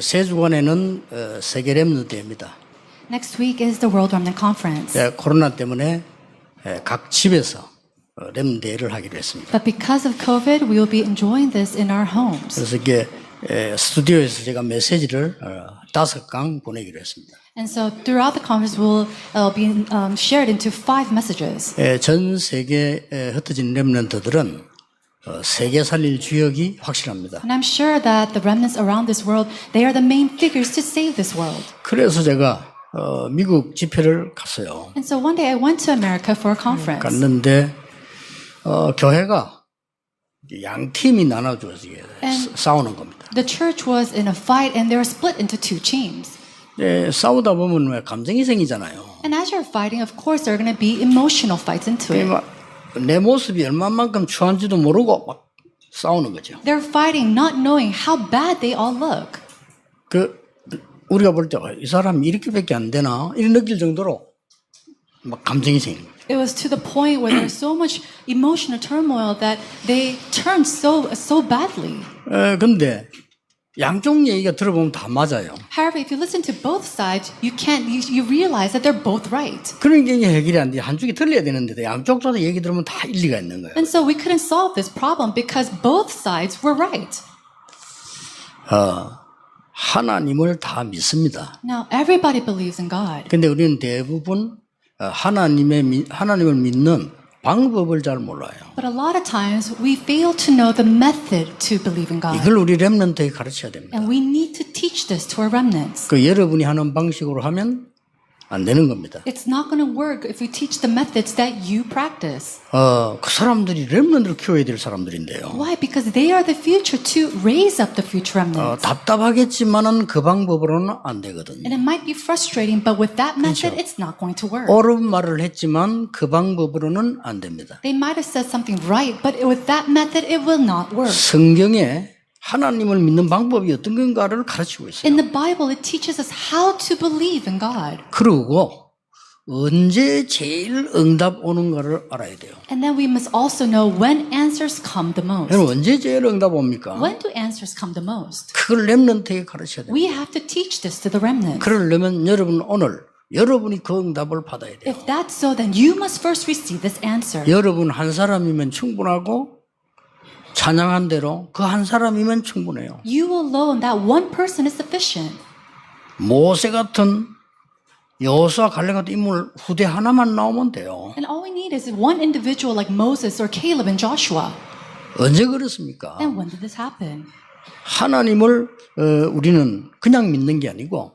세 주간에는 세계 렘넌트입니다. Next week is the World Remnant Conference. 코로나 때문에 각 집에서 렘넌트를 하기로 했습니다. But because of COVID, we will be enjoying this in our homes. 그래서 이게 스튜디오에서 제가 메시지를 5강 보내기로 했습니다. And so throughout the conference, we'll be shared into 5 messages. 전 세계에 흩어진 렘넌트들은 세계 살릴 주역이 확실합니다. And I'm sure that the remnants around this world, they are the main figures to save this world. 그래서 제가 미국 집회를 갔어요. And so one day I went to America for a conference. 갔는데 교회가 양 팀이 나눠져서 싸우는 겁니다. The church was in a fight and they were split into 2 teams. 싸우다 보면 왜 감정이 생기잖아요. And as you're fighting, of course, there are going to be emotional fights into it. 내 모습이 얼마만큼 추한지도 모르고 막 싸우는 거죠. They're fighting not knowing how bad they all look. 우리가 볼 때 이 사람이 이렇게밖에 안 되나 이런 느낄 정도로 막 감정이 생기는 거죠. It was to the point where there's so much emotional turmoil that they turned so badly. 근데 양쪽 얘기가 들어보면 다 맞아요. However, if you listen to both sides, you realize that they're both right. 그런 게 해결이 안 돼. 한쪽이 틀려야 되는데 양쪽 다 얘기 들으면 다 일리가 있는 거예요. And so we couldn't solve this problem because both sides were right. 하나님을 다 믿습니다. Now, everybody believes in God. 근데 우리는 대부분 하나님을 믿는 방법을 잘 몰라요. But a lot of times we fail to know the method to believe in God. 이걸 우리 렘넌트에 가르쳐야 됩니다. And we need to teach this to our remnants. 여러분이 하는 방식으로 하면 안 되는 겁니다. It's not going to work if we teach the methods that you practice. 그 사람들이 렘넌트를 키워야 될 사람들인데요. Why? Because they are the future to raise up the future remnants. 답답하겠지만은 그 방법으로는 안 되거든요. And it might be frustrating, but with that method, it's not going to work. 옳은 말을 했지만 그 방법으로는 안 됩니다. They might have said something right, but with that method, it will not work. 성경에 하나님을 믿는 방법이 어떤 건가를 가르치고 있어요. In the Bible, it teaches us how to believe in God. 그리고 언제 제일 응답 오는가를 알아야 돼요. And then we must also know when answers come the most. 여러분 언제 제일 응답 옵니까? When do answers come the most? 그걸 렘넌트에게 가르쳐야 돼요. We have to teach this to the remnants. 그러려면 여러분 오늘 여러분이 그 응답을 받아야 돼요. If that's so, then you must first receive this answer. 여러분 한 사람이면 충분하고 찬양한 대로 그 한 사람이면 충분해요. You alone, that one person is sufficient. 모세 같은 여호수아 갈렙 같은 인물 후대 하나만 나오면 돼요. And all we need is one individual like Moses or Caleb and Joshua. 언제 그렇습니까? And when did this happen? 하나님을 우리는 그냥 믿는 게 아니고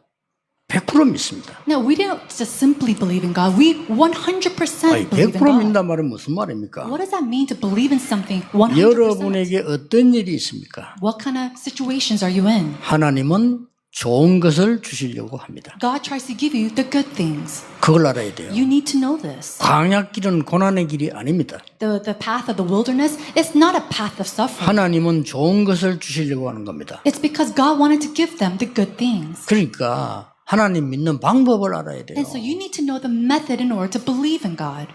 100% 믿습니다. No, we don't just simply believe in God. We 100% believe in 100% God. 믿는단 말은 무슨 말입니까? What does that mean to believe in something 100%? 여러분에게 어떤 일이 있습니까? What kind of situations are you in? 하나님은 좋은 것을 주시려고 합니다. God tries to give you the good things. 그걸 알아야 돼요. You need to know this. 광야길은 고난의 길이 아닙니다. The path of the wilderness is not a path of suffering. 하나님은 좋은 것을 주시려고 하는 겁니다. It's because God wanted to give them the good things. 그러니까 하나님 믿는 방법을 알아야 돼요. And so you need to know the method in order to believe in God.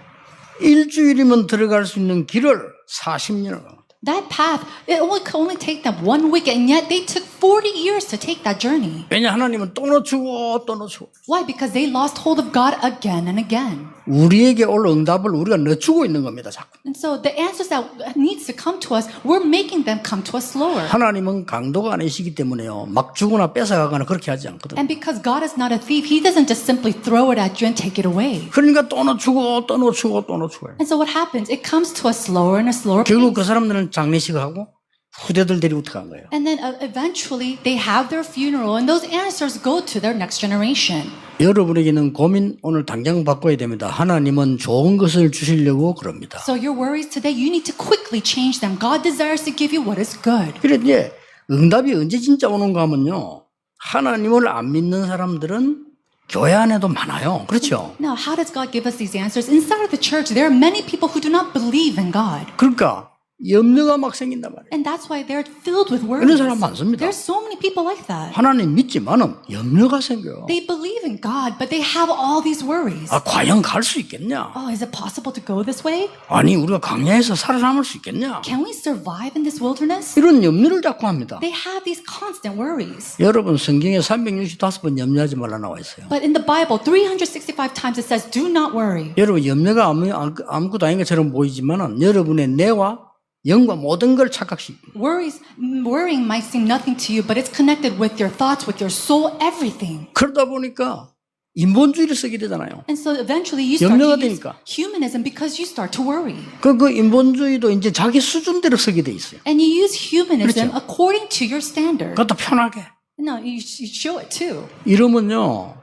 일주일이면 들어갈 수 있는 길을 40년을 갑니다. That path, it could only take them 1 week, and yet they took 40 years to take that journey. 왜냐 하나님은 또 놓치고 또 놓치고. Why? Because they lost hold of God again and again. 우리에게 올 응답을 우리가 늦추고 있는 겁니다. 자꾸. And so the answers that needs to come to us, we're making them come to us slower. 하나님은 강도가 아니시기 때문에요. 막 주거나 뺏어가거나 그렇게 하지 않거든요. And because God is not a thief, He doesn't just simply throw it at you and take it away. 그러니까 또 놓치고 또 놓치고 또 놓치고. And so what happens? It comes to us slower and a slower 결국 pace. 그 사람들은 장례식하고 후대들 데리고 들어간 거예요. And then eventually they have their funeral, and those answers go to their next generation. 여러분에게는 고민 오늘 당장 바꿔야 됩니다. 하나님은 좋은 것을 주시려고 그럽니다. So your worries today, you need to quickly change them. God desires to give you what is good. 그래 이제 응답이 언제 진짜 오는가 하면요. 하나님을 안 믿는 사람들은 교회 안에도 많아요. 그렇죠? Now, how does God give us these answers? Inside of the church, there are many people who do not believe in God. 그러니까 염려가 막 생긴단 말이에요. And that's why they're filled with worries. 이런 사람 많습니다. There's so many people like that. 하나님 믿지만은 염려가 생겨요. They believe in God, but they have all these worries. 아, 과연 갈 수 있겠냐? Oh, is it possible to go this way? 아니, 우리가 광야에서 살아남을 수 있겠냐? Can we survive in this wilderness? 이런 염려를 자꾸 합니다. They have these constant worries. 여러분, 성경에 365번 염려하지 말라 나와 있어요. But in the Bible, 365 times it says, do not worry. 여러분, 염려가 아무것도 아닌 것처럼 보이지만은 여러분의 뇌와 영과 모든 걸 착각시킵니다. Worrying might seem nothing to you, but it's connected with your thoughts, with your soul, everything. 그러다 보니까 인본주의를 쓰게 되잖아요. And so eventually you start 염려가 to use 되니까. humanism because you start to worry. 그 인본주의도 이제 자기 수준대로 쓰게 돼 있어요. And you use humanism 그렇죠. according to your standard. 그것도 편하게. No, you show it too. 이러면요,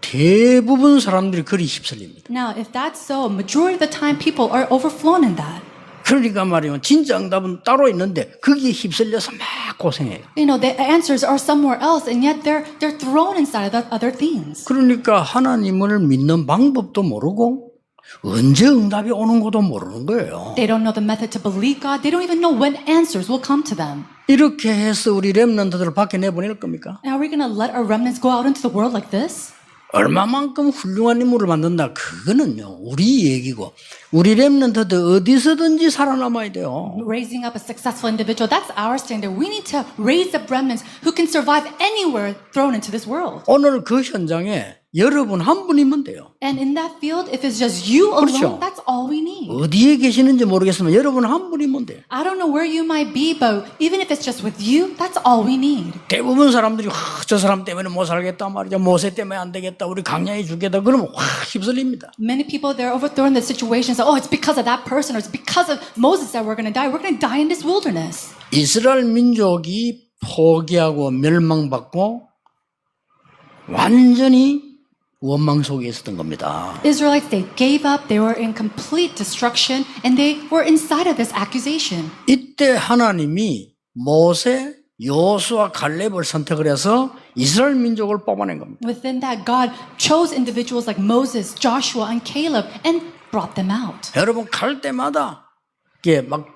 대부분 사람들이 그리 휩쓸립니다. Now, if that's so, majority of the time people are overflown in that. 그러니까 말이면 진짜 응답은 따로 있는데 거기에 휩쓸려서 막 고생해요. You know, the answers are somewhere else, and yet they're thrown inside of the other things. 그러니까 하나님을 믿는 방법도 모르고 언제 응답이 오는 것도 모르는 거예요. They don't know the method to believe God. They don't even know when answers will come to them. 이렇게 해서 우리 렘넌트들을 밖에 내보낼 겁니까? And are we going to let our remnants go out into the world like this? 얼마만큼 훌륭한 인물을 만든다. 그거는요, 우리 얘기고 우리 렘넌트들 어디서든지 살아남아야 돼요. Raising up a successful individual, that's our standard. We need to raise up remnants who can survive anywhere thrown into this world. 오늘 그 현장에 여러분 한 분이면 돼요. And in that field, if it's just you alone, 그렇죠. that's all we need. 어디에 계시는지 모르겠지만 여러분 한 분이면 돼요. I don't know where you might be, but even if it's just with you, that's all we need. 대부분 사람들이 저 사람 때문에 못 살겠다 말이죠. 모세 때문에 안 되겠다. 우리 강야에 죽겠다. 그러면 확 휩쓸립니다. Many people, they're overthrown in the situations. Oh, it's because of that person, or it's because of Moses that we're going to die. We're going to die in this wilderness. 이스라엘 민족이 포기하고 멸망받고 완전히 원망 속에 있었던 겁니다. Israelites, they gave up. They were in complete destruction, and they were inside of this accusation. 이때 하나님이 모세, 여호수아, 갈렙을 선택을 해서 이스라엘 민족을 뽑아낸 겁니다. Within that, God chose individuals like Moses, Joshua, and Caleb, and brought them out. 여러분 갈 때마다 이게 막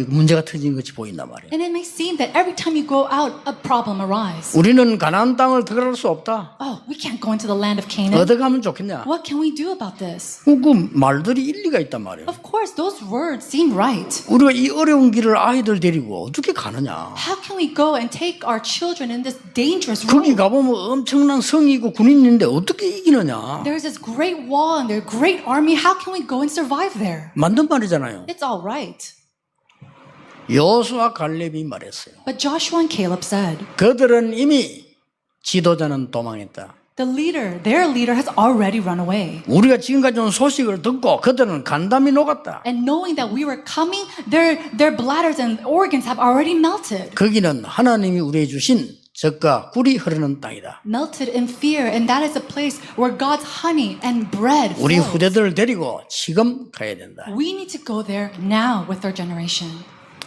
문제가 터진 것이 보인단 말이에요. And it may seem that every time you go out, a problem arises. 우리는 가나안 땅을 들어갈 수 없다. Oh, we can't go into the land of Canaan. 어디 가면 좋겠냐? What can we do about this? 그 말들이 일리가 있단 말이에요. Of course, those words seem right. 우리가 이 어려운 길을 아이들 데리고 어떻게 가느냐? How can we go and take our children in this dangerous 거기 road? 가보면 엄청난 성이 있고 군인이 있는데 어떻게 이기느냐? There's this great wall and there's a great army. How can we go and survive there? 맞는 말이잖아요. It's all right. 여호수아 갈렙이 말했어요. But Joshua and Caleb said, 그들은 이미 지도자는 도망했다. their leader has already run away. 우리가 지금까지 온 소식을 듣고 그들은 간담이 녹았다. And knowing that we were coming, their bladders and organs have already melted. 거기는 하나님이 우리에게 주신 젖과 꿀이 흐르는 땅이다. Melted in fear, and that is a place where God's honey and bread 우리 flows. 후대들을 데리고 지금 가야 된다. We need to go there now with our generation.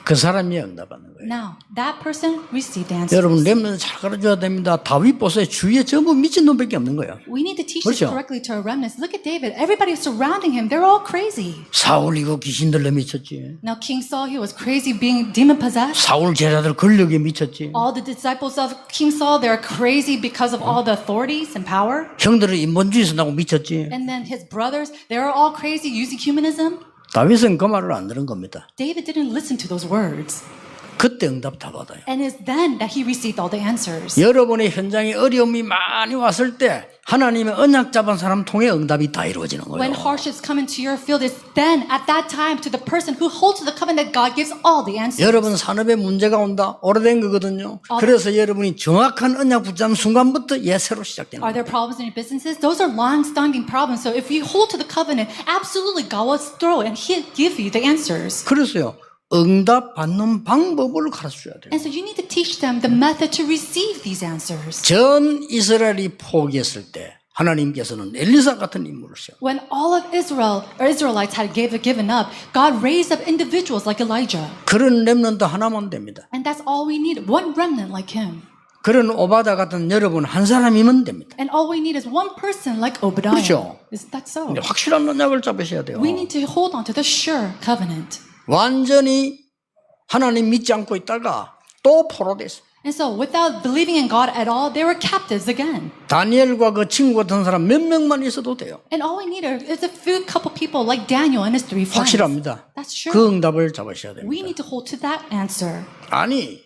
그 사람이 응답하는 거예요. Now, that person received the answers. 여러분 렘넌트 잘 가르쳐야 됩니다. 다윗 보세요. 주위에 전부 미친놈밖에 없는 거예요. We need to teach this 그렇죠? correctly to our remnants. Look at David. Everybody surrounding him, they're all crazy. 사울 이거 귀신들로 미쳤지. Now, King Saul, he was crazy being demon possessed. 사울 제자들 권력에 미쳤지. All the disciples of King Saul, they're crazy because of all the authorities and power. 형들은 인본주의 쓴다고 미쳤지. And then his brothers, they were all crazy using humanism. 다윗은 그 말을 안 들은 겁니다. David didn't listen to those words. 그때 응답 다 받아요. And it's then that he received all the answers. 여러분의 현장에 어려움이 많이 왔을 때 하나님의 언약 잡은 사람 통해 응답이 다 이루어지는 When 거예요. hardships come into your field, it's then at that time to the person who holds to the covenant, God gives all the answers. 여러분 산업에 문제가 온다. 오래된 거거든요. 그래서 여러분이 정확한 언약 붙잡는 순간부터 예새로 시작되는 Are 거예요. there problems in your businesses? Those are long-standing problems. So if you hold to the covenant, absolutely God will throw it and He'll give you the answers. 그래서요. 응답 받는 방법을 가르쳐줘야 돼요. And so you need to teach them the method to receive these answers. 전 이스라엘이 포기했을 때 하나님께서는 엘리사 같은 인물을 세워. When all of Israelites had given up, God raised up individuals like Elijah. 그런 렘넌트 하나만 됩니다. And that's all we need, one remnant like him. 그런 오바다 같은 여러분 한 사람이면 됩니다. And all we need is one person like Obadiah. 그렇죠. Is that so? 근데 확실한 언약을 잡으셔야 돼요. We need to hold on to the sure covenant. 완전히 하나님 믿지 않고 있다가 또 포로됐어요. And so without believing in God at all, they were captives again. 다니엘과 그 친구 같은 사람 몇 명만 있어도 돼요. And all we need is a few couple people like Daniel and his 3 friends. 확실합니다. That's true. 그 응답을 잡으셔야 We 됩니다. need to hold to that answer. 아니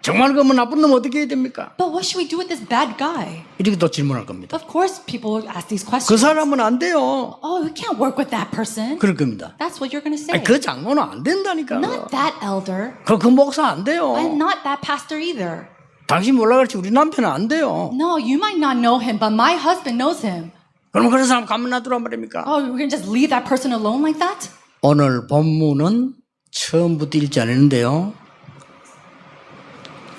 정말 그러면 나쁜 놈 어떻게 해야 됩니까? But what should we do with this bad guy? 이렇게 또 질문할 겁니다. Of course, people will ask these 그 questions. 사람은 안 돼요. Oh, we can't work with that person. 그럴 겁니다. That's what you're going to say. 아니, 그 장로는 안 된다니까. Not that elder. 그 목사 안 돼요. And not that pastor either. 당신 몰라 그렇지 우리 남편은 안 돼요. No, you might not know him, but my husband knows him. 그럼 그런 사람 가만 놔두란 말입니까? Oh, we're going to just leave that person alone like that? 오늘 본문은 처음부터 읽지 않았는데요.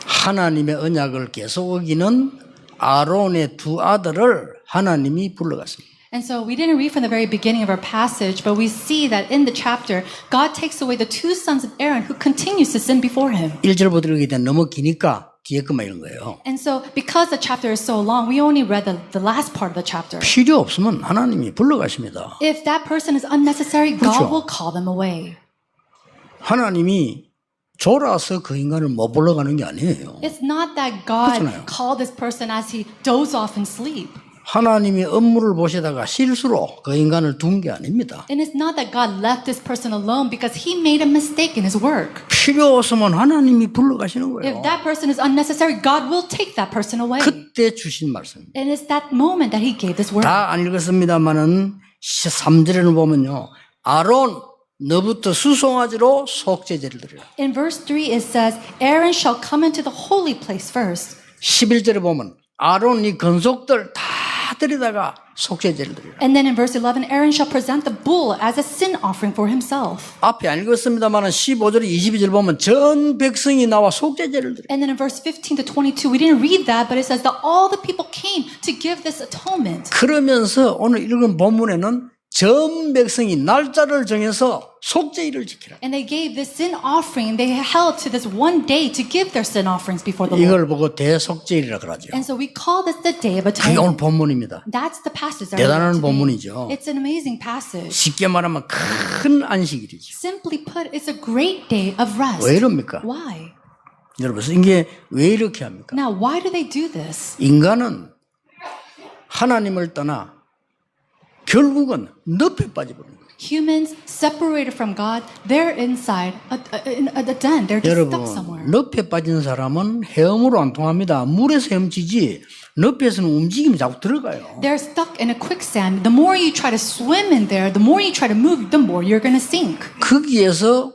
하나님의 언약을 계속 어기는 아론의 두 아들을 하나님이 불러갔습니다. And so we didn't read from the very beginning of our passage, but we see that in the chapter, God takes away the 2 sons of Aaron who continues to sin before him. 1절부터 읽기 때문에 너무 기니까 뒤에 것만 읽은 거예요. And so because the chapter is so long, we only read the last part of the chapter. 필요 없으면 하나님이 불러가십니다. If that person is unnecessary, 그렇죠. God will call them away. 하나님이 졸아서 그 인간을 못 불러가는 게 아니에요. It's not that God 그렇잖아요. called this person as he dozed off in sleep. 하나님이 업무를 보시다가 실수로 그 인간을 둔 게 아닙니다. And it's not that God left this person alone because he made a mistake in his work. 필요 없으면 하나님이 불러가시는 거예요. If that person is unnecessary, God will take that person away. 그때 주신 말씀입니다. And it's that moment that he gave this word. 다 안 읽었습니다만은 3절에는 보면요. 아론 너부터 수송아지로 속죄제를 드리라. In verse 3 it says, Aaron shall come into the holy place first. 11절에 보면 아론 이 건속들 다 데리다가 속죄제를 드리라. And then in verse 11, Aaron shall present the bull as a sin offering for himself. 앞에 안 읽었습니다만은 15절 22절 보면 전 백성이 나와 속죄제를 드리라. And then in verse 15 to 22, we didn't read that, but it says that all the people came to give this atonement. 그러면서 오늘 읽은 본문에는 전 백성이 날짜를 정해서 속죄일을 지키라. And they gave this sin offering, and they held to this one day to give their sin offerings before the Lord. 이걸 보고 대속죄일이라 그러죠. And so we call this the Day of 그게 오늘 Atonement. 본문입니다. That's the passage that we 대단한 read 본문이죠. today. It's an amazing passage. 쉽게 말하면 큰 안식일이죠. Simply put, it's a great day of rest. 왜 이럽니까? Why? 여러분, 이게 왜 이렇게 합니까? Now, why do they do this? 인간은 하나님을 떠나 결국은 늪에 빠져버립니다. Humans separated from God, they're inside a den. They're just 여러분, stuck somewhere. 늪에 빠진 사람은 헤엄으로 안 통합니다. 물에서 헤엄치지 늪에서는 움직임이 자꾸 들어가요. They're stuck in a quicksand. The more you try to swim in there, the more you try to move, the more you're going to sink. 거기에서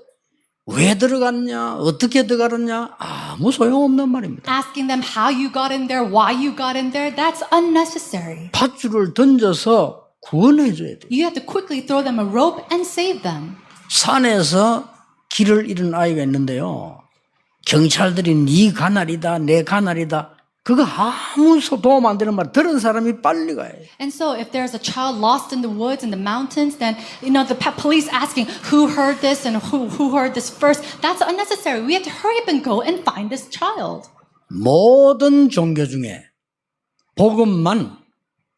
왜 들어갔냐, 어떻게 들어갔냐, 아무 소용없는 말입니다. Asking them how you got in there, why you got in there, that's unnecessary. 밧줄을 던져서 구원해줘야 돼요. You have to quickly throw them a rope and save them. 산에서 길을 잃은 아이가 있는데요. 경찰들이 네 가날이다, 내 가날이다. 그거 아무 도움 안 되는 말 들은 사람이 빨리 가요. And so if there's a child lost in the woods, in the mountains, then, the police asking who heard this and who heard this first, that's unnecessary. We have to hurry up and go and find this child. 모든 종교 중에 복음만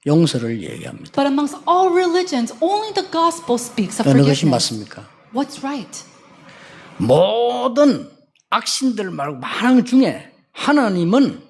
용서를 얘기합니다. But amongst all religions, only the gospel speaks of 어느 것이 forgiveness. 맞습니까? What's right? 모든 악신들 말고 많은 중에 하나님은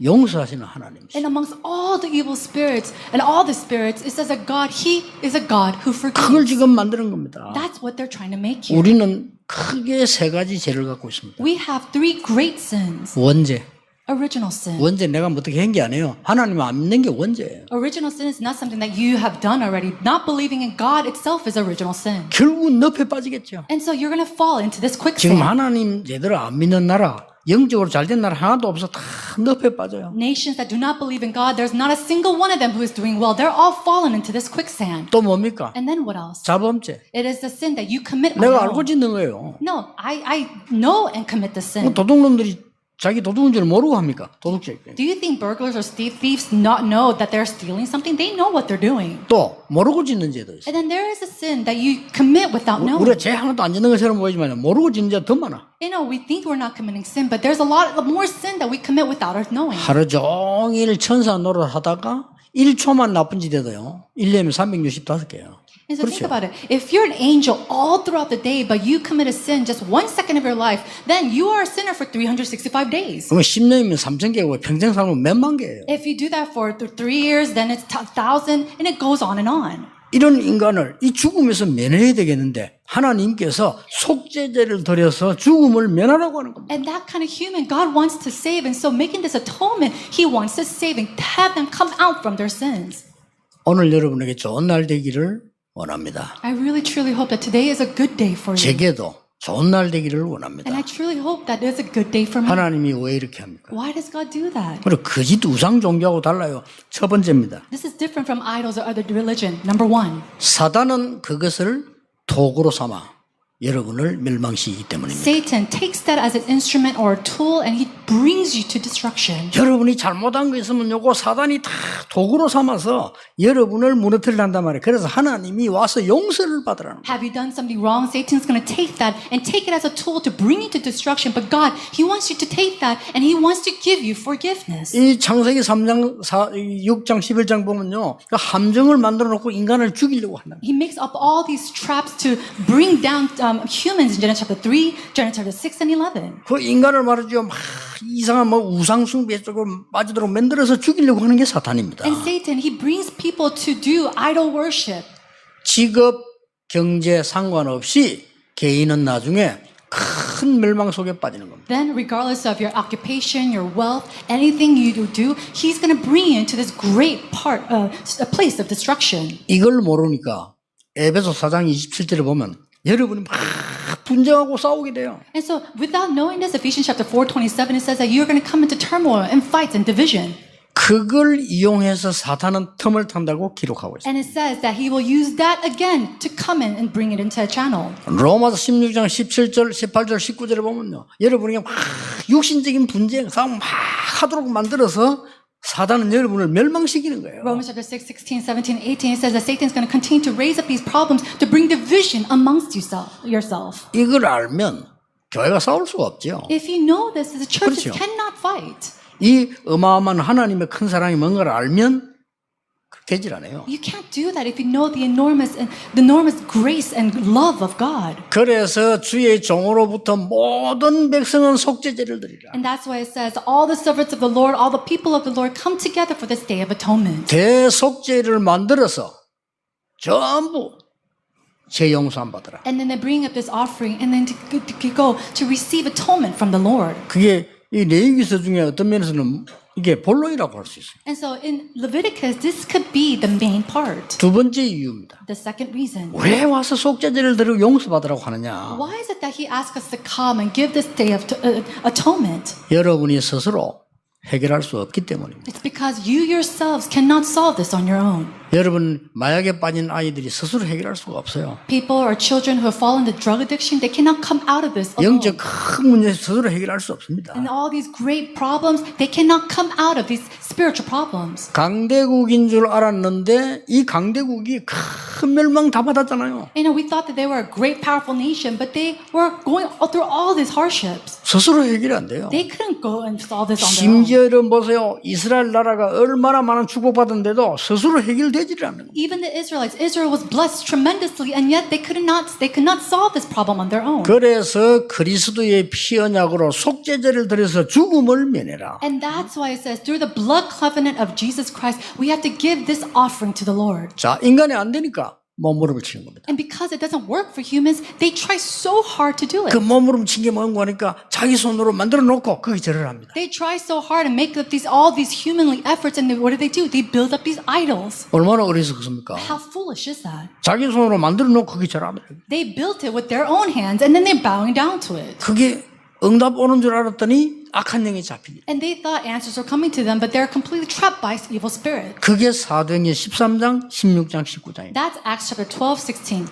용서하시는 하나님이시죠. And amongst all the evil spirits and all the spirits, it says that God, He is a God who 그걸 forgives. 지금 만드는 겁니다. That's what they're trying to make here. 우리는 크게 세 가지 죄를 갖고 있습니다. We have 3 great sins. 원죄. Original sin. 원죄 내가 뭐 어떻게 한 게 아니에요. 하나님 안 믿는 게 원죄예요. Original sin is not something that you have done already. Not believing in God itself is original sin. 결국은 늪에 빠지겠죠. And so you're going to fall into this 지금 quicksand. 하나님 제대로 안 믿는 나라, 영적으로 잘된 나라 하나도 없어 다 늪에 빠져요. Nations that do not believe in God, there's not a single one of them who is doing well. They're all fallen into this quicksand. 또 뭡니까? And then what else? 자범죄. It is the sin that you commit on 내가 your 알고 own. 짓는 거예요. No, I know and commit the sin. 도둑놈들이 자기 도둑인 줄 모르고 합니까? 도둑질. Do you think burglars or thieves not know that they're stealing something? They know what they're doing. 또 모르고 짓는 죄도 있어요. And then there is a sin that you commit without knowing. 우리가 죄 하나도 안 짓는 것처럼 보이지만 모르고 짓는 죄 더 많아. We think we're not committing sin, but there's a lot more sin that we commit without our knowing. 하루 종일 천사 노릇하다가 1초만 나쁜 짓 해도요. 1년이면 365개예요. And so think 그렇죠. about it. If you're an angel all throughout the day, but you commit a sin just 1 second of your life, then you are a sinner for 365 days. 그러면 10년이면 3,000개고 평생 살면 몇만 개예요. If you do that for 3 years, then it's 1,000, and it goes on and on. 이런 인간을 이 죽음에서 면해야 되겠는데 하나님께서 속죄제를 드려서 죽음을 면하라고 하는 겁니다. And that kind of human, God wants to save. And so making this atonement, He wants to save and have them come out from their sins. 오늘 여러분에게 좋은 날 되기를 원합니다. I really truly hope that today is a good day for you. 제게도 좋은 날 되기를 And 원합니다. I truly hope that it's a good day for me. 하나님이 왜 이렇게 합니까? Why does God do that? 그리고 거짓 우상 종교하고 달라요. 첫 번째입니다. This is different from idols or other religion. Number one, 사단은 그것을 도구로 삼아 여러분을 멸망시키기 때문입니다. Satan takes that as an instrument or a tool and he brings you to destruction. 여러분이 잘못한 거 있으면 요거 사단이 다 도구로 삼아서 여러분을 무너뜨리려 한단 말이에요. 그래서 하나님이 와서 용서를 받으라는 거예요. Have you done something wrong? Satan's going to take that and take it as a tool to bring you to destruction. But God, He wants you to take that and He wants to give you forgiveness. 이 창세기 3장, 6장, 11장 보면요. 그 함정을 만들어 놓고 인간을 죽이려고 한다. He makes up all these traps to bring down humans in Genesis chapter 3, Genesis chapter 6 and 11. 그 인간을 말이죠. 막 이상한 뭐 우상숭배 쪽으로 빠지도록 만들어서 죽이려고 하는 게 사탄입니다. And Satan, he brings people to do idol worship. 직업, 경제 상관없이 개인은 나중에 큰 멸망 속에 빠지는 겁니다. Then, regardless of your occupation, your wealth, anything you do, he's going to bring you into this great a place of destruction. 이걸 모르니까 에베소 4장 27절에 보면 여러분이 막 분쟁하고 싸우게 돼요. And so, without knowing this, Ephesians chapter 4:27, it says that you're going to come into turmoil and fights and division. 그걸 이용해서 사탄은 틈을 탄다고 기록하고 있어요. And it says that he will use that again to come in and bring it into a channel. 로마서 16장 17절, 18절, 19절에 보면요. 여러분이 막 육신적인 분쟁, 싸움 막 하도록 만들어서 사단은 여러분을 멸망시키는 거예요. Romans chapter 6, 16, 17, 18, it says that Satan's going to continue to raise up these problems to bring division amongst yourself. 이걸 알면 교회가 싸울 수가 없죠. If you know this, the churches 그렇죠. cannot fight. 이 어마어마한 하나님의 큰 사랑이 뭔가를 알면 되질 않아요. You can't do that if you know the enormous grace and love of God. 그래서 주의 종으로부터 모든 백성은 속죄제를 드리라. And that's why it says, all the servants of the Lord, all the people of the Lord come together for this day of atonement. 대속죄를 만들어서 전부 죄 용서함 받으라. And then they bring up this offering and then to go to receive atonement from the Lord. 그게 이 레위기서 중에 어떤 면에서는 이게 본론이라고 할 수 있어요. And so in Leviticus, this could be the main part. 두 번째 이유입니다. The second reason. 왜 와서 속죄제를 드리고 용서받으라고 하느냐? Why is it that he asks us to come and give this day of atonement? 여러분이 스스로 해결할 수 없기 때문입니다. It's because you yourselves cannot solve this on your own. 여러분 마약에 빠진 아이들이 스스로 해결할 수가 없어요. People or children who have fallen into drug addiction, they cannot come out of this alone. 영적 큰 문제 스스로 해결할 수 없습니다. And all these great problems, they cannot come out of these spiritual problems. 강대국인 줄 알았는데 이 강대국이 큰 멸망 다 받았잖아요. You know, we thought that they were a great, powerful nation, but they were going through all these hardships. 스스로 해결이 안 돼요. They couldn't go and solve this on their own. 심지어 여러분 보세요. 이스라엘 나라가 얼마나 많은 축복받은데도 스스로 해결되지를 않는 거예요. Even the Israelites, Israel was blessed tremendously, and yet they could not solve this problem on their own. 그래서 그리스도의 피 언약으로 속죄제를 드려서 죽음을 면해라. And that's why it says, through the blood covenant of Jesus Christ, we have to give this offering to the Lord. 자, 인간이 안 되니까 몸부림을 치는 겁니다. And because it doesn't work for humans, they try so hard to do it. 그 몸부림 친 게 뭔가 하니까 자기 손으로 만들어 놓고 거기 절을 합니다. They try so hard and make up all these humanly efforts, and what do? They build up these idols. 얼마나 어리석습니까? How foolish is that? 자기 손으로 만들어 놓고 거기 절합니다. They built it with their own hands, and then they're bowing down to it. 그게 응답 오는 줄 알았더니 악한 영에 잡히게. And they thought answers were coming to them, but they're completely trapped by evil spirit. 그게 사도행전 13장, 16장, 19장입니다. That's Acts chapter 12, 16.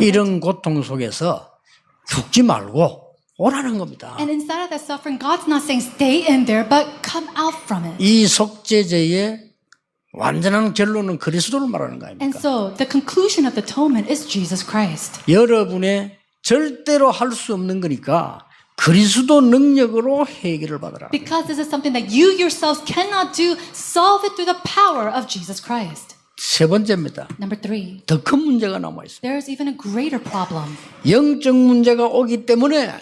이런 고통 속에서 죽지 말고 오라는 겁니다. And inside of that suffering, God's not saying stay in there, but come out from it. 이 속죄제의 완전한 결론은 그리스도를 말하는 거 And 아닙니까? so the conclusion of the atonement is Jesus Christ. 여러분의 절대로 할 수 없는 거니까 그리스도 능력으로 해결을 받으라. Because this is something that you yourselves cannot do, solve it through the power of Jesus Christ. 세 번째입니다. Number 3, 더 큰 문제가 남아 있습니다. there is even a greater problem. 영적 문제가 오기 때문에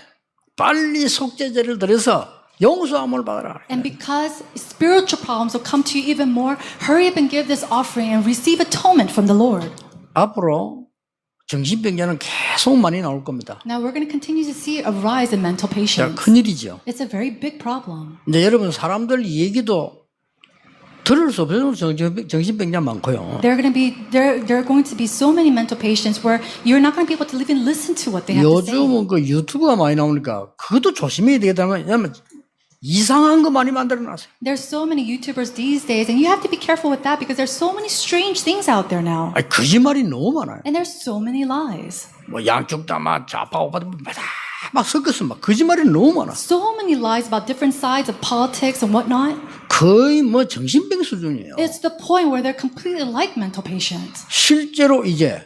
빨리 속죄제를 드려서 용서함을 받아라. And because spiritual problems will come to you even more, hurry up and give this offering and receive atonement from the Lord. 앞으로 정신병자는 계속 많이 나올 겁니다. Now we're going to continue to see a rise in mental 자, patients. 큰일이죠. It's a very big problem. 이제 여러분 사람들 얘기도 들을 수 없어요. 정신병자 많고요. There are going to be so many mental patients where you're not going to be able to even listen to what they have to say. 요즘은 그 유튜브가 많이 나오니까 그것도 조심해야 되겠다면 왜냐면 이상한 거 많이 만들어놨어요. There's so many YouTubers these days, and you have to be careful with that because there's so many strange things out there now. 아니, 거짓말이 너무 많아요. And there's so many lies. 뭐 양쪽 다막 좌파 우파 막 섞어서 막 거짓말이 너무 많아. So many lies about different sides of politics and whatnot. 거의 뭐 정신병 수준이에요. It's the point where they're completely like mental patients. 실제로 이제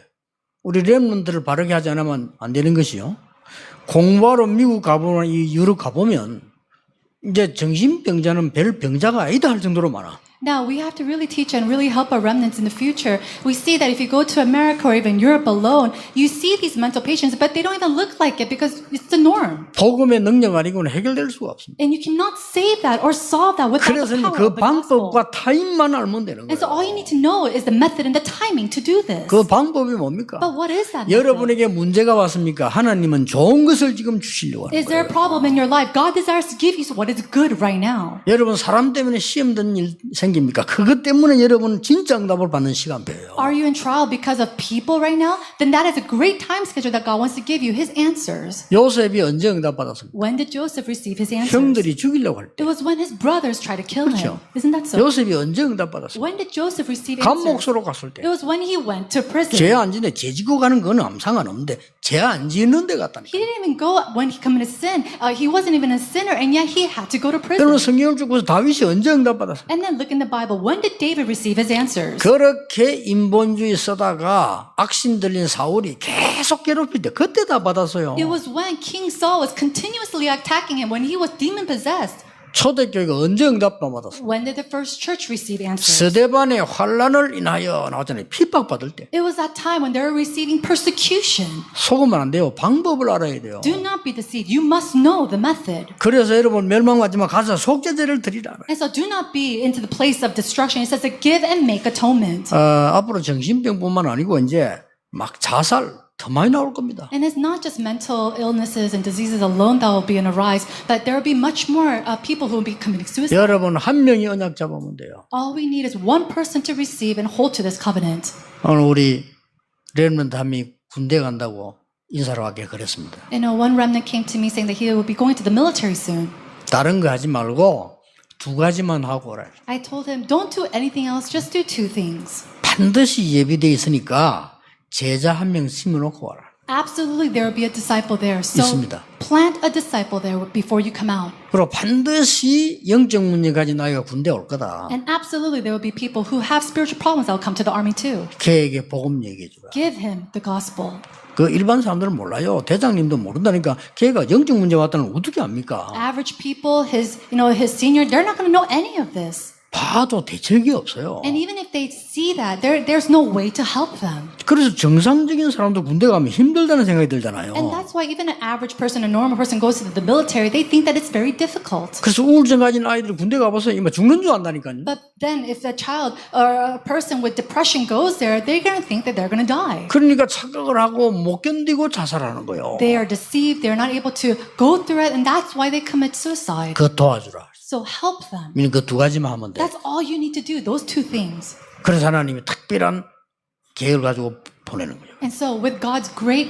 우리 렘넌트를 바르게 하지 않으면 안 되는 것이요. 공부하러 미국 가보면 이 유럽 가보면 이제 정신병자는 별 병자가 아니다 할 정도로 많아. Now, we have to really teach and really help our remnants in the future. We see that if you go to America or even Europe alone, you see these mental patients, but they don't even look like it because it's the norm. 복음의 능력 아니고는 해결될 수가 없습니다. And you cannot save that or solve that without 그래서 the power 그 of the gospel. 방법과 타임만 알면 되는 And so 거예요. all you need to know is the method and the timing to do this. 그 방법이 뭡니까? But what is that method? 여러분에게 문제가 왔습니까? 하나님은 좋은 것을 지금 주시려고 하는 Is there a 거예요. problem in your life? God desires to give you what is good right now. 여러분 사람 때문에 시험 드는 일 생깁니까? 그것 때문에 여러분은 진짜 응답을 받는 시간표예요. Are you in trial because of people right now? Then that is a great time schedule that God wants to give you His answers. 요셉이 언제 응답 받았습니까? When did Joseph receive his answers? 형들이 죽이려고 할 때. It was when his brothers tried to kill him. 그렇죠. Isn't that so? 요셉이 언제 응답 받았습니까? When did Joseph receive answers? 감옥소로 갔을 때. It was when he went to prison. 죄 안 지네. 죄 지고 가는 건 아무 상관없는데 죄 안 지는 데 갔다니까. He didn't even go when he committed sin. He wasn't even a sinner, and yet he had to go to prison. 여러분 성경을 쭉 보서 다윗이 언제 응답 받았습니까? And then look in the Bible. When did David receive his answers? 그렇게 인본주의 쓰다가 악신 들린 사울이 계속 괴롭힐 때 그때 다 받았어요. It was when King Saul was continuously attacking him when he was demon possessed. 초대교회가 언제 응답 받았어요? When did the first church receive answers? 스데반의 환란을 인하여 나왔잖아요. 핍박받을 때. It was that time when they were receiving persecution. 속으면 안 돼요. 방법을 알아야 돼요. Do not be deceived. You must know the method. 그래서 여러분 멸망받지만 가서 속죄제를 드리라. And so do not be into the place of destruction. It says to give and make atonement. 앞으로 정신병뿐만 아니고 이제 막 자살 더 많이 나올 겁니다. And it's not just mental illnesses and diseases alone that will be on a rise, but there will be much more people who will be committing suicide. 여러분 한 명이 언약 잡으면 돼요. All we need is one person to receive and hold to this covenant. 오늘 우리 렘넌트 한 명이 군대 간다고 인사를 하게 그랬습니다. And one remnant came to me saying that he will be going to the military soon. 다른 거 하지 말고 두 가지만 하고 오라. I told him, don't do anything else, just do two things. 반드시 예비되어 있으니까 제자 한 명 심어놓고 와라. Absolutely, there will be a disciple there. So 있습니다. plant a disciple there before you come out. 그리고 반드시 영적 문제 가진 아이가 군대 올 거다. And absolutely, there will be people who have spiritual problems that will come to the army too. 걔에게 복음 얘기해 주라. Give him the gospel. 그 일반 사람들은 몰라요. 대장님도 모른다니까 걔가 영적 문제 왔다는 어떻게 압니까? Average people, his senior, they're not going to know any of this. 봐도 대책이 없어요. And even if they see that, there's no way to help them. 그래서 정상적인 사람도 군대 가면 힘들다는 생각이 들잖아요. And that's why even an average person, a normal person goes to the military, they think that it's very difficult. 그래서 우울증 가진 아이들 군대 가봐서 이마 죽는 줄 안다니까요. But then if a child or a person with depression goes there, they're going to think that they're going to die. 그러니까 착각을 하고 못 견디고 자살하는 거예요. They are deceived, they're not able to go through it, and that's why they commit suicide. 그거 도와주라. So help them. 그 두 가지만 하면 돼. That's all you need to do, those two things. 그래서 하나님이 특별한 계획을 가지고 보내는 거예요. And so with God's great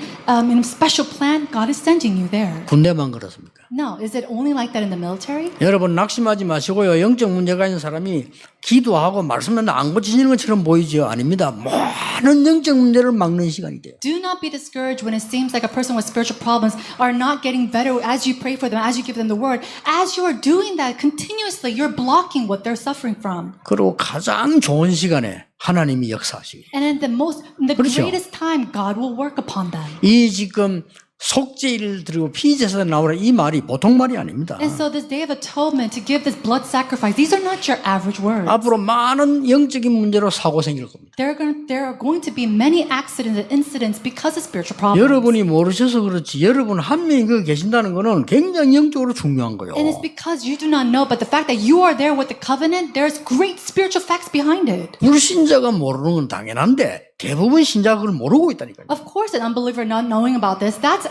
special plan, God is sending you there. 군대만 그렇습니까? No, is it only like that in the military? 여러분 낙심하지 마시고요. 영적 문제가 있는 사람이 기도하고 말씀하면 안 고치시는 것처럼 보이죠? 아닙니다. 많은 영적 문제를 막는 시간이 돼요. Do not be discouraged when it seems like a person with spiritual problems are not getting better as you pray for them, as you give them the word. As you are doing that continuously, you're blocking what they're suffering from. 그리고 가장 좋은 시간에 하나님이 역사하시기. And in the 그렇죠. greatest time, God will work upon them. 이 지금 속죄를 드리고 피제사를 나오라 이 말이 보통 말이 아닙니다. And so this day of atonement, to give this blood sacrifice, these are not your average words. 앞으로 많은 영적인 문제로 사고 생길 겁니다. There are going to be many accidents and incidents because of spiritual problems. 여러분이 모르셔서 그렇지 여러분 한 명이 거기 계신다는 거는 굉장히 영적으로 중요한 거예요. And it's because you do not know, but the fact that you are there with the covenant, there's great spiritual facts behind it. 불신자가 모르는 건 당연한데 대부분 신자가 그걸 모르고 있다니까요. Of course, an unbeliever not knowing about this, that's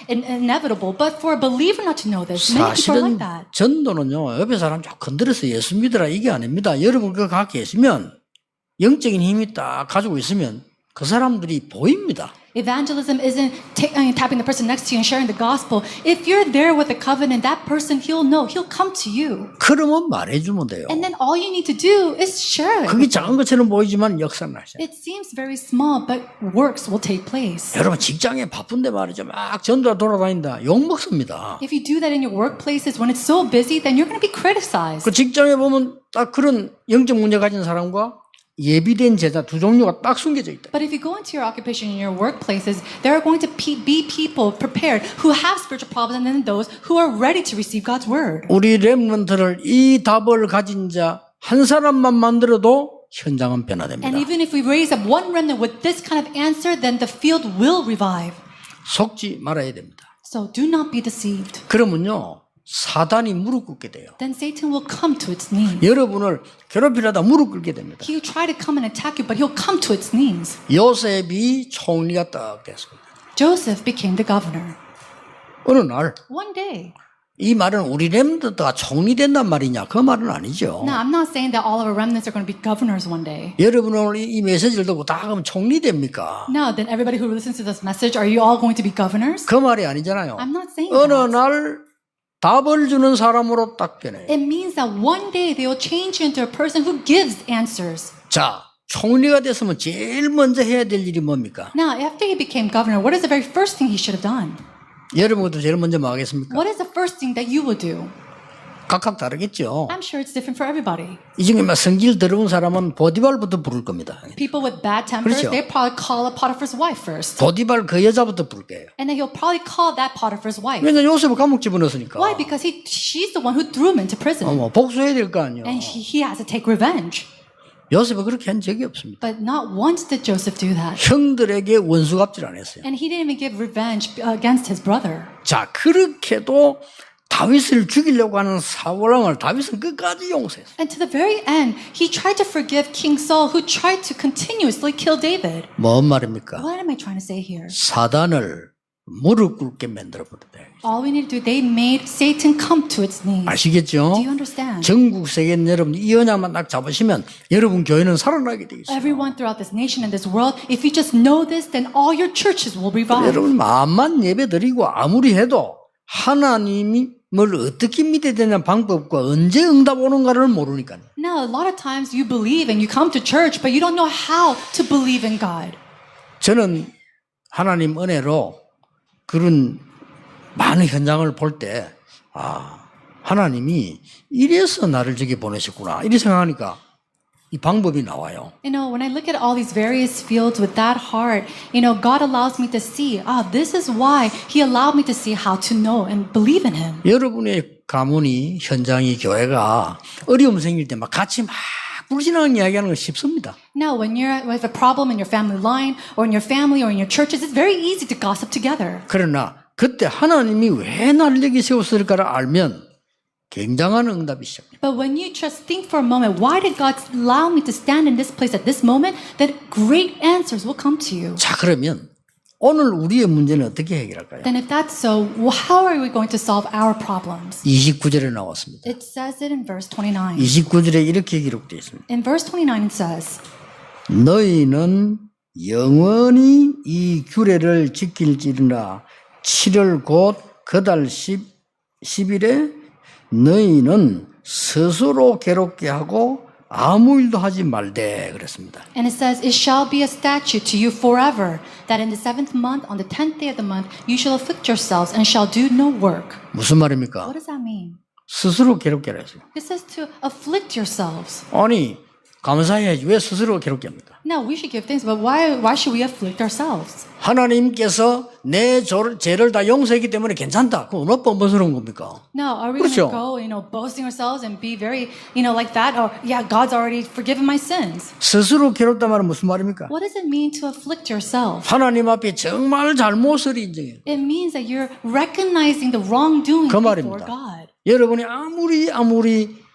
inevitable. But for a believer not to know this, many people are 사실은 like that. 전도는요 옆에 사람 쫙 건드려서 예수 믿으라 이게 아닙니다. 여러분 그거 갖고 계시면 영적인 힘이 딱 가지고 있으면 그 사람들이 보입니다. Evangelism isn't tapping the person next to you and sharing the gospel. If you're there with the covenant, that person, he'll know, he'll come to you. 그러면 말해주면 돼요. And then all you need to do is share it. 그게 작은 것처럼 보이지만 역사는 하셔요. It seems very small, but works will take place. 여러분 직장에 바쁜데 말이죠. 막 전도가 돌아다닌다. 욕먹습니다. If you do that in your workplaces when it's so busy, then you're going to be criticized. 그 직장에 보면 딱 그런 영적 문제 가진 사람과 예비된 제자 두 종류가 딱 숨겨져 있다. But if you go into your occupation in your workplaces, there are going to be people prepared who have spiritual problems and then those who are ready to receive God's word. 우리 렘넌트를 이 답을 가진 자 한 사람만 만들어도 현장은 변화됩니다. And even if we raise up one remnant with this kind of answer, then the field will revive. 속지 말아야 됩니다. So do not be deceived. 그러면요 사단이 무릎 꿇게 돼요. Then Satan will come to its knees. 여러분을 괴롭히려다 무릎 꿇게 됩니다. He'll try to come and attack you, but he'll come to its knees. 요셉이 총리가 딱 됐습니다. Joseph became the governor. 어느 날 One day. 이 말은 우리 렘넌트가 총리 된단 말이냐 그 말은 아니죠. Now, I'm not saying that all of our remnants are going to be governors one day. 여러분 오늘 이 메시지를 듣고 다 그럼 총리 됩니까? No, then everybody who listens to this message, are you all going to be governors? 그 말이 아니잖아요. I'm not saying 어느 that. 날 답을 주는 사람으로 딱 변해요. It means that one day they will change you into a person who gives answers. 자, 총리가 됐으면 제일 먼저 해야 될 일이 뭡니까? Now, after he became governor, what is the very first thing he should have done? 여러분도 제일 먼저 뭐 하겠습니까? What is the first thing that you will do? 각각 다르겠죠. I'm sure it's different for everybody. 이 중에 막 성질 더러운 사람은 보디발부터 부를 겁니다. People with bad tempers, 그렇죠. they probably call a Potiphar's wife first. 보디발 그 여자부터 부를 거예요. And then he'll probably call that Potiphar's wife. 왜냐면 요셉을 감옥 집어넣었으니까. Why? Because she's the one who threw him into prison. 복수해야 될 거 아니에요. And he has to take revenge. 요셉은 그렇게 한 적이 없습니다. But not once did Joseph do that. 형들에게 원수갑질 안 했어요. And he didn't even give revenge against his brother. 자, 그렇게도 다윗을 죽이려고 하는 사울왕을 다윗은 끝까지 용서했어요. And to the very end, he tried to forgive King Saul, who tried to continuously kill David. 뭔 말입니까? What am I trying to say here? 사단을 무릎 꿇게 만들어버렸다. All we need to do, they made Satan come to its knees. 아시겠죠? Do you understand? 전국 세계는 여러분 이 언약만 딱 잡으시면 여러분 교회는 살아나게 돼 있어요. Everyone throughout this nation and this world, if you just know this, then all your churches will revive. 여러분 마음만 예배드리고 아무리 해도 하나님을 어떻게 믿어야 되는 방법과 언제 응답 오는가를 모르니까요. Now, a lot of times you believe and you come to church, but you don't know how to believe in God. 저는 하나님 은혜로 그런 많은 현장을 볼 때, 하나님이 이래서 나를 저기 보내셨구나. 이렇게 생각하니까 이 방법이 나와요. You know, when I look at all these various fields with that heart, you know, God allows me to see, this is why He allowed me to see how to know and believe in Him. 여러분의 가문이, 현장이, 교회가 어려움 생길 때 막 같이 막 불신앙 이야기하는 건 쉽습니다. Now, when you're with a problem in your family line or in your family or in your churches, it's very easy to gossip together. 그러나 그때 하나님이 왜 나를 여기 세웠을까를 알면 굉장한 응답이 시작합니다. But when you just think for a moment, why did God allow me to stand in this place at this moment? Then great answers will come to you. 자, 그러면 오늘 우리의 문제는 어떻게 해결할까요? Then if that's so, how are we going to solve our problems? 29절에 나왔습니다. It says it in verse 29. 29절에 이렇게 기록되어 있습니다. In verse 29 it says, 너희는 영원히 이 규례를 지킬지니라 7월 곧 그달 10일에 너희는 스스로 괴롭게 하고 아무 일도 하지 말되 그랬습니다. and it says, it shall be a statute to you forever, that in the 7th month, on the 10th day of the month, you shall afflict yourselves and shall do no work. 무슨 말입니까? What does that mean? 스스로 괴롭게 하라 했어요. It says to afflict yourselves. 아니 감사해야지. 왜 스스로 괴롭게 합니까? Now we should give thanks, but why should we afflict ourselves? 하나님께서 내 죄를 다 용서했기 때문에 괜찮다. 그건 얼마나 뻔뻔스러운 겁니까? Now, are we 그렇죠. going to go, boasting ourselves and be very, like that? Or, yeah, God's already forgiven my sins. 스스로 괴롭다 말은 무슨 말입니까? What does it mean to afflict yourself? 하나님 앞에 정말 잘못을 인정해요. It means that you're recognizing the wrongdoing 그 before 말입니다. God. 여러분이 아무리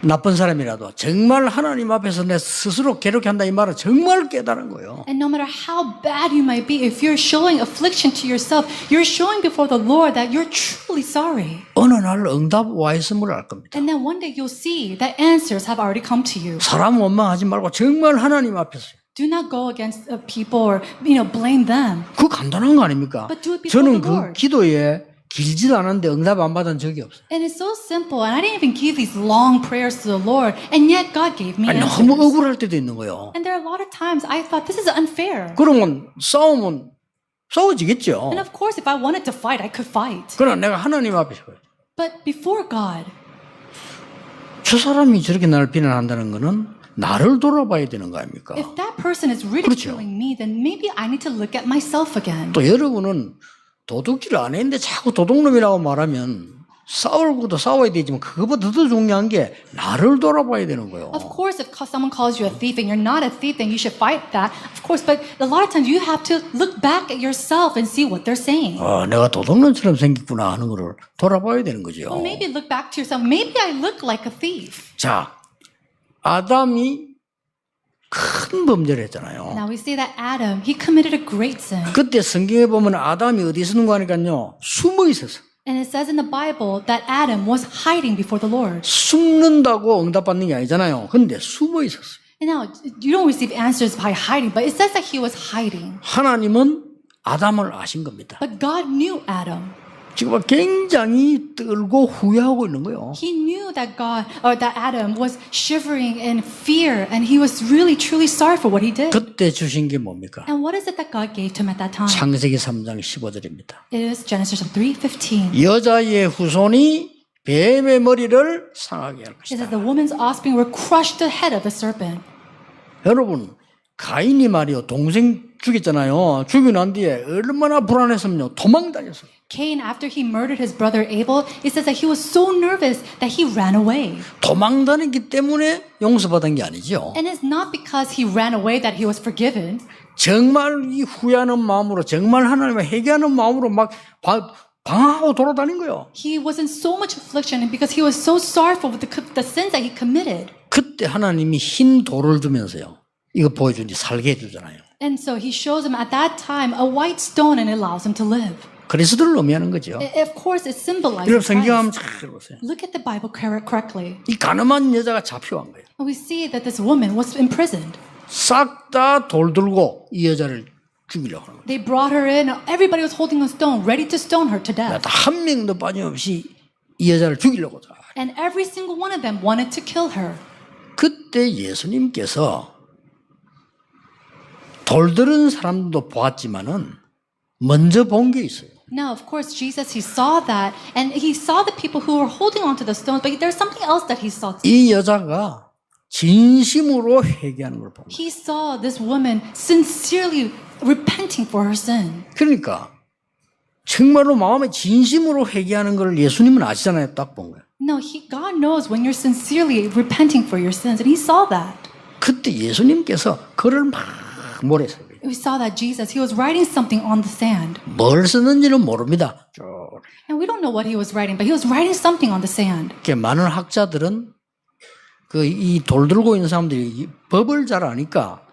나쁜 사람이라도 정말 하나님 앞에서 내 스스로 괴롭게 한다 이 말은 정말 깨달은 거예요. And no matter how bad you might be, if you're showing affliction to yourself, you're showing before the Lord that you're truly sorry. 어느 날 응답 와 있음을 알 겁니다. And then one day you'll see that answers have already come to you. 사람 원망하지 말고 정말 하나님 앞에서. Do not go against people or, blame them. 그거 간단한 거 아닙니까? But do it before 저는 the 그 Lord. 기도에 길지도 않은데 응답 안 받은 적이 없어요. And it's so simple. And I didn't even give these long prayers to the Lord. And yet God gave me 아니, answers. 너무 억울할 때도 있는 거예요. And there are a lot of times I thought this is unfair. 그러면 싸워지겠죠. And of course, if I wanted to fight, I could fight. 그러나 내가 하나님 앞에서 But before God, 저 사람이 저렇게 나를 비난한다는 거는 나를 돌아봐야 되는 거 아닙니까? if that person is ridiculing me, then maybe I need to look at myself again. 또 여러분은 도둑질을 안 했는데 자꾸 도둑놈이라고 말하면 싸울 것도 싸워야 되지만 그것보다 더 중요한 게 나를 돌아봐야 되는 거예요. Of course, if someone calls you a thief and you're not a thief, then you should fight that. Of course, but a lot of times you have to look back at yourself and see what they're saying. 내가 도둑놈처럼 생겼구나 하는 거를 돌아봐야 되는 거죠. Well, maybe look back to yourself. Maybe I look like a thief. 자, 아담이 큰 범죄를 했잖아요. Now we see that Adam, he committed a great sin. 그때 성경에 보면 아담이 어디 있었는 거 하니까요. 숨어 있었어. And it says in the Bible that Adam was hiding before the Lord. 숨는다고 응답받는 게 아니잖아요. 근데 숨어 있었어. And now, you don't receive answers by hiding, but it says that he was hiding. 하나님은 아담을 아신 겁니다. But God knew Adam. 지금 굉장히 떨고 후회하고 있는 거예요. He knew that that Adam was shivering in fear, and he was really, truly sorry for what he did. 그때 주신 게 뭡니까? And what is it that God gave to him at that time? 창세기 3장 15절입니다. It is Genesis 3:15. 여자의 후손이 뱀의 머리를 상하게 할 It 것이다. says the woman's offspring will crush the head of the serpent. 여러분, 가인이 말이요 동생 죽였잖아요. 죽이고 난 뒤에 얼마나 불안했으면요 도망 다녔어요. Cain, after he murdered his brother Abel, it says that he was so nervous that he ran away. 도망 다녔기 때문에 용서받은 게 아니죠. And it's not because he ran away that he was forgiven. 정말 이 후회하는 마음으로 정말 하나님을 회개하는 마음으로 막 방황하고 돌아다닌 거예요. He was in so much affliction and because he was so sorrowful with the sins that he committed. 그때 하나님이 흰 돌을 주면서요. 이거 보여주니 살게 해주잖아요. And so he shows him at that time a white stone and allows him to live. 그리스도를 의미하는 거죠. Of course, it symbolizes 여러분 성경 한번 Christ. 잘 보세요. Look at the Bible correctly. 이 가늠한 여자가 잡혀간 거예요. And we see that this woman was imprisoned. 싹 다 돌 들고 이 여자를 죽이려고 하는 거예요. They brought her in. Everybody was holding a stone, ready to stone her to death. 한 명도 빠짐없이 이 여자를 죽이려고 다. And every single one of them wanted to kill her. 그때 예수님께서 돌들은 사람도 보았지만은 먼저 본 게 있어요. Now, of course, Jesus, he saw that, and he saw the people who were holding onto the stones, but there's something else that he saw. 이 여자가 진심으로 회개하는 걸 본 거예요. He saw this woman sincerely repenting for her sin. 그러니까 정말로 마음에 진심으로 회개하는 걸 예수님은 아시잖아요. 딱 본 거예요. No, God knows when you're sincerely repenting for your sins, and he saw that. 그때 예수님께서 그를 막 모래서 We saw that Jesus, he was writing something on the sand. 뭘 쓰는지는 모릅니다. And we don't know what he was writing, but he was writing something on the sand. 많은 학자들은 이 돌 들고 있는 사람들이 이 법을 잘 아니까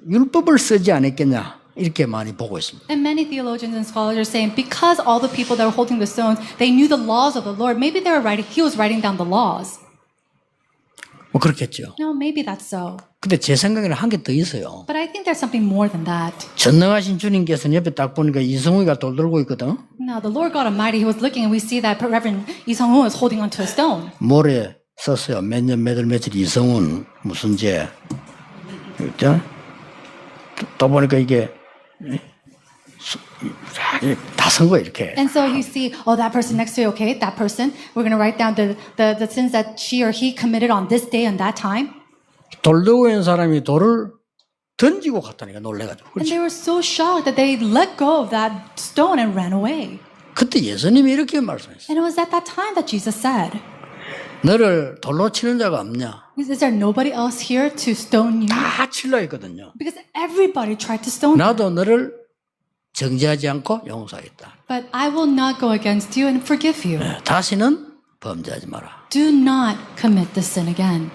율법을 쓰지 않았겠냐 이렇게 많이 보고 있습니다. And many theologians and scholars are saying because all the people that were holding the stones, they knew the laws of the Lord. Maybe they were writing. He was writing down the laws. 뭐 그렇겠죠. No, maybe that's so. 근데 제 생각에는 한 개 더 있어요. But I think there's something more than that. 전능하신 주님께서는 옆에 딱 보니까 이성우가 돌 들고 있거든. Now, the Lord God Almighty, he was looking, and we see that Reverend Lee Sung-hoon was holding onto a stone. 모래 썼어요. 몇 년, 몇 월, 며칠 이성훈 무슨 죄. 그죠? 또 보니까 이게 다 쓴 거예요, 이렇게. And so you see, oh, that person next to you, okay, that person, we're going to write down the sins that she or he committed on this day and that time. 돌 들고 있는 사람이 돌을 던지고 갔다니까 놀래가지고. And 그렇지. they were so shocked that they let go of that stone and ran away. 그때 예수님이 이렇게 말씀했어요. And it was at that time that Jesus said, 너를 돌로 치는 자가 없냐? is there nobody else here to stone you? 다 칠라 했거든요. Because everybody tried to stone you. 나도 너를 정죄하지 않고 용서하겠다. But I will not go against you and forgive you. 다시는 범죄하지 마라. Do not commit this sin again.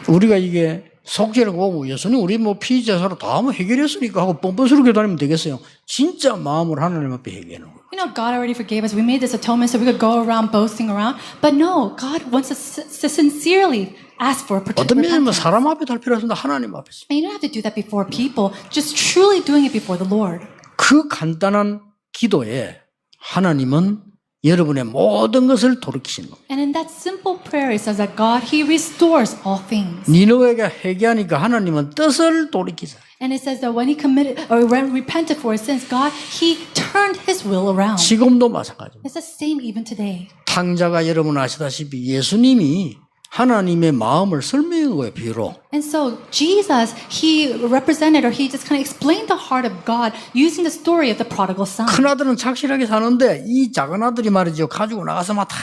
우리가 이게 속죄를 보고 예수님 우리 뭐 피제사로 다 뭐 해결했으니까 하고 뻔뻔스럽게 다니면 되겠어요. 진짜 마음으로 하나님 앞에 회개하는 거예요. You know, God already forgave us. We made this atonement so we could go around boasting around. But no, God wants us to sincerely ask for 어떤 면에는 repentance. 사람 앞에 달 필요 없습니다. 하나님 앞에서. And you don't have to do that before people. Just truly doing it before the Lord. 그 간단한 기도에 하나님은 여러분의 모든 것을 돌이키시는 겁니다. And in that simple prayer, it says that God, He restores all things. 니느웨가 회개하니까 하나님은 뜻을 돌이키세요. And it says that when he committed or when repented for his sins, God, He turned His will around. 지금도 마찬가지입니다. It's the same even today. 탕자가 여러분 아시다시피 예수님이 하나님의 마음을 설명한 거예요, 비유로. And so Jesus, He represented or He just kind of explained the heart of God using the story of the prodigal son. 큰아들은 착실하게 사는데 이 작은 아들이 말이죠. 가지고 나가서 막 다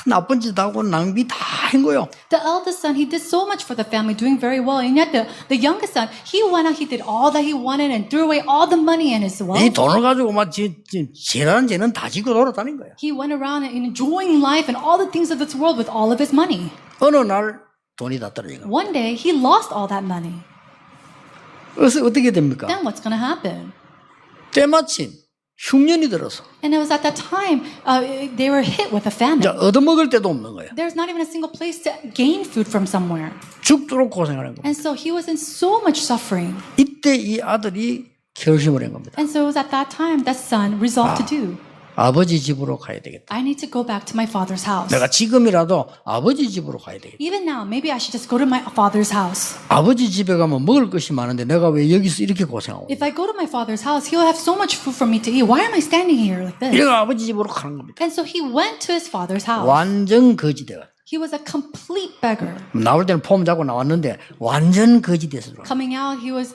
나쁜 짓 하고 낭비 다 한 거예요. The eldest son, he did so much for the family, doing very well. And yet the youngest son, he went out, he did all that he wanted and threw away all the money and his 이 wealth. 돈을 가지고 막 지난 죄는 다 지고 돌아다닌 거예요. He went around and enjoying life and all the things of this world with all of his money. 어느 날 돈이 다 떨어진 거예요. One day, he lost all that money. 그래서 어떻게 됩니까? Then what's going to happen? 때마침 흉년이 들어서 And it was at that time they were hit with a 이제 famine. 얻어먹을 데도 없는 거예요. There's not even a single place to gain food from somewhere. 죽도록 고생하는 거예요. And so he was in so much suffering. 이때 이 아들이 결심을 한 겁니다. And so it was at that time that son resolved to do. 아버지 집으로 가야 되겠다. I need to go back to my father's house. 내가 지금이라도 아버지 집으로 가야 되겠다. Even now, maybe I should just go to my father's house. 아버지 집에 가면 먹을 것이 많은데 내가 왜 여기서 이렇게 고생하고 If I go to my father's house, he'll have so much food for me to eat. Why am I standing here like this? 이래가 아버지 집으로 가는 겁니다. And so he went to his father's house. 완전 거지대가. He was a complete beggar. 나올 때는 폼 잡고 나왔는데 완전 거지돼서 들어와. Coming out, he was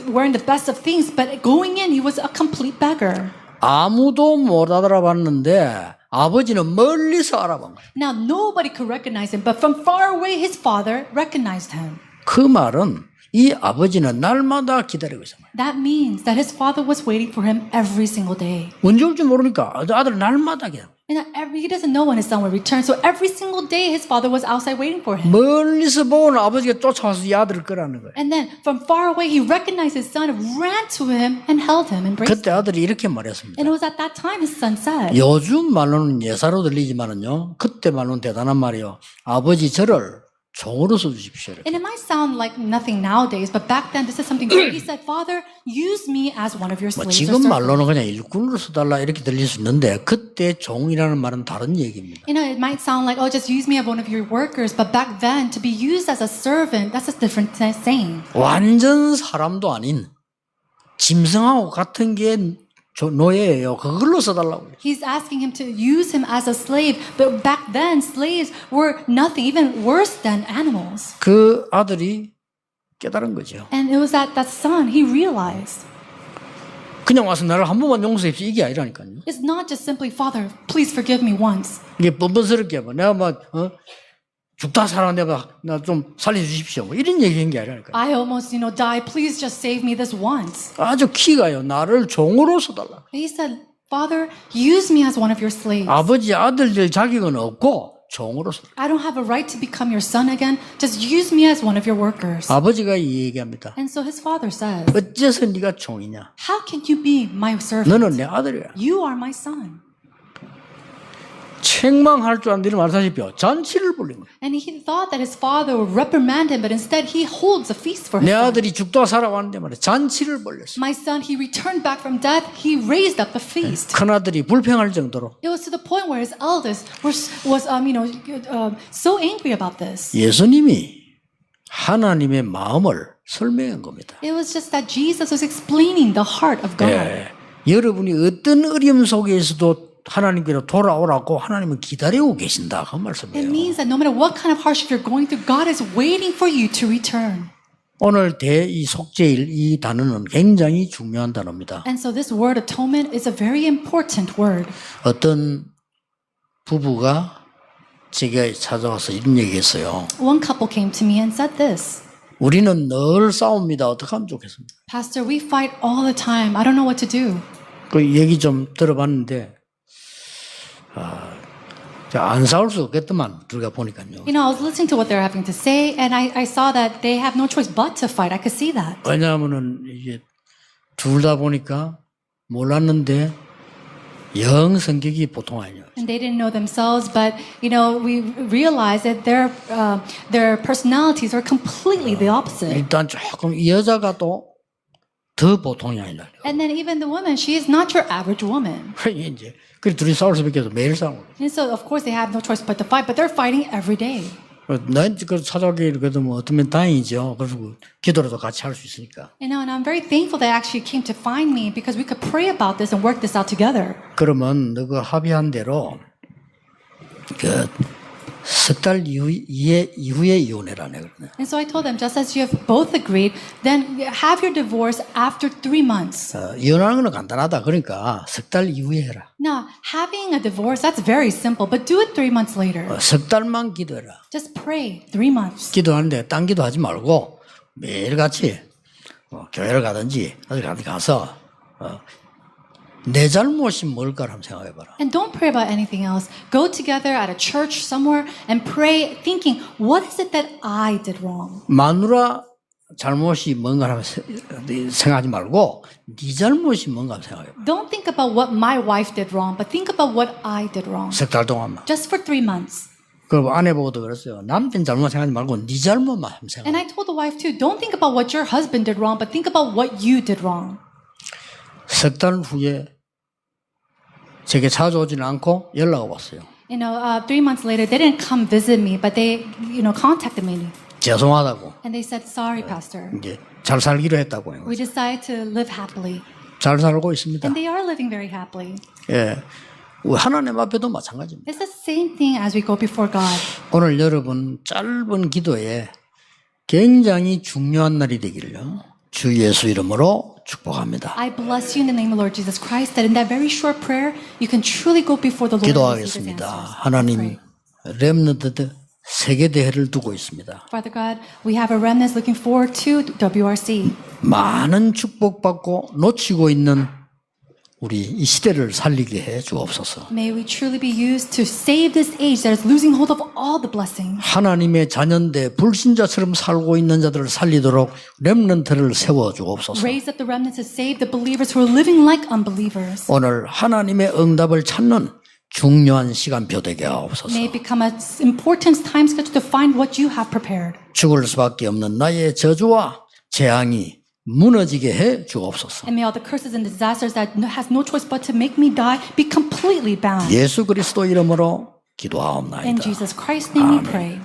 wearing the best of things, but going in, he was a complete beggar. 아무도 못 알아봤는데 아버지는 멀리서 알아본 거예요. Now, nobody could recognize him, but from far away, his father recognized him. 그 말은 이 아버지는 날마다 기다리고 있어요. That means that his father was waiting for him every single day. 언제 올지 모르니까 아들 날마다 기다려. And he doesn't know when his son would return, so every single day his father was outside waiting for him. 멀리서 보고는 아버지가 쫓아와서 이 아들을 끌어안는 거예요. And then from far away, he recognized his son, ran to him, and held him, embraced him. 그때 아들이 이렇게 말했습니다. And it was at that time his son said, 요즘 말로는 예사로 들리지만은요, 그때 말로는 대단한 말이요. 아버지 저를 종으로 써주십시오. 이렇게. and it might sound like nothing nowadays, but back then this is something great. He said, Father, use me as one of your 뭐 slaves. or 지금 servants." 말로는 그냥 일꾼으로 써달라 이렇게 들릴 수 있는데 그때 종이라는 말은 다른 얘기입니다. You know, it might sound like, oh, just use me as one of your workers, but back then, to be used as a servant, that's a different saying. 완전 사람도 아닌 짐승하고 같은 게 노예예요. 그걸로 써달라고. He's asking him to use him as a slave, but back then, slaves were nothing, even worse than animals. 그 아들이 깨달은 거죠. And it was at that son, he realized. 그냥 와서 나를 한 번만 용서해주십시오. 이게 아니라니까요. It's not just simply, Father, please forgive me once. 이게 뻔뻔스럽게 뭐 내가 막 죽다 살았는데 나 좀 살려주십시오. 뭐 이런 얘기한 게 아니라니까요. I almost, die. Please just save me this once. 아주 키가요. 나를 종으로 써달라. He said, Father, use me as one of your slaves. 아버지 아들 될 자격은 없고 종으로 써달라. I don't have a right to become your son again. Just use me as one of your workers. 아버지가 이 얘기합니다. And so his father says, 어째서 네가 종이냐? how can you be my servant? 너는 내 아들이야. You are my son. 책망할 줄 아는 말하시피 잔치를 벌린 거예요. And he thought that his father would reprimand him, but instead he holds a feast for his 내 son. 아들이 죽다 살아왔는데 말이야. 잔치를 벌렸어. My son, he returned back from death. He raised up the feast. 큰아들이 불평할 정도로 It was to the point where his eldest was so angry about this. 예수님이 하나님의 마음을 설명한 겁니다. It was just that Jesus was explaining the heart of God. 예, 여러분이 어떤 어려움 속에서도 하나님께로 돌아오라고 하나님은 기다리고 계신다. 그 It 말씀이에요. means that no matter what kind of hardship you're going through, God is waiting for you to return. 오늘 이 속죄일 이 단어는 굉장히 중요한 단어입니다. And so this word atonement is a very important word. 어떤 부부가 제게 찾아와서 이런 얘기했어요. One couple came to me and said this. 우리는 늘 싸웁니다. 어떻게 하면 좋겠습니까? Pastor, we fight all the time. I don't know what to do. 그 얘기 좀 들어봤는데 안 싸울 수 없겠더만 들어가 보니까요. You know, I was listening to what they're having to say, and I saw that they have no choice but to fight. I could see that. 왜냐하면은 이게 둘 다 보니까 몰랐는데 영 성격이 보통 아니에요. And they didn't know themselves, but you know, we realized that their personalities are completely the opposite. 일단 조금 이 여자가 또 더 보통이 아니라. And then even the woman, she is not your average woman. 이제 그 둘이 싸울 수밖에 없어 매일 싸우고. And so, of course, they have no choice but to fight, but they're fighting every day. 나한테 그 찾아오기 그래도 뭐 어쩌면 다행이죠. 그리고 기도라도 같이 할 수 있으니까. You know, and I'm very thankful they actually came to find me because we could pray about this and work this out together. 그러면 너그 합의한 대로 그 석 달 이후에 이혼해라네 그러네. And so I told them, just as you have both agreed, then have your divorce after 3 months. 이혼하는 건 간단하다. 그러니까 석 달 이후에 해라. Now, having a divorce, that's very simple, but do it 3 months later. 석 달만 기도해라. Just pray 3 months. 기도하는데 딴 기도하지 말고 매일같이 교회를 가든지 어디 가서 내 잘못이 뭘까를 한번 생각해봐라. And don't pray about anything else. Go together at a church somewhere and pray thinking, what is it that I did wrong? 마누라 잘못이 뭔가 하면 생각하지 말고 네 잘못이 뭔가 하면 생각해봐. Don't think about what my wife did wrong, but think about what I did wrong. 석 달 동안만. Just for 3 months. 그 아내 보고도 그랬어요. 남편 잘못 생각하지 말고 네 잘못만 하면 생각해. And I told the wife too, don't think about what your husband did wrong, but think about what you did wrong. 석 달 후에 제게 찾아오지는 않고 연락이 왔어요. You know, 3 months later, they didn't come visit me, but they, you know, contacted me. 죄송하다고. And they said, sorry, Pastor. 이제 잘 살기로 했다고 해요. We decided to live happily. 잘 살고 있습니다. And they are living very happily. 예. 하나님 앞에도 마찬가지입니다. It's the same thing as we go before God. 오늘 여러분 짧은 기도에 굉장히 중요한 날이 되기를요. 주 예수 이름으로 축복합니다. I bless you in the name of Lord Jesus Christ that in that very short prayer you can truly go before the Lord and receive His 기도하겠습니다. answers. 하나님 렘넌트 세계 대회를 두고 있습니다. Father God, we have a remnant looking forward to WRC. 많은 축복받고 놓치고 있는 우리 이 시대를 살리게 해 주옵소서. May we truly be used to save this age that is losing hold of all the blessings. 하나님의 자녀인데 불신자처럼 살고 있는 자들을 살리도록 렘넌트를 세워 주옵소서. Raise up the remnants to save the believers who are living like unbelievers. 오늘 하나님의 응답을 찾는 중요한 시간표 되게 하옵소서. May it become an important time schedule to find what you have prepared. 죽을 수밖에 없는 나의 저주와 재앙이 무너지게 해 주옵소서. And may all the curses and disasters that has no choice but to make me die be completely bound. 예수 그리스도 이름으로 In 기도하옵나이다. Jesus Christ's name we 아멘. pray.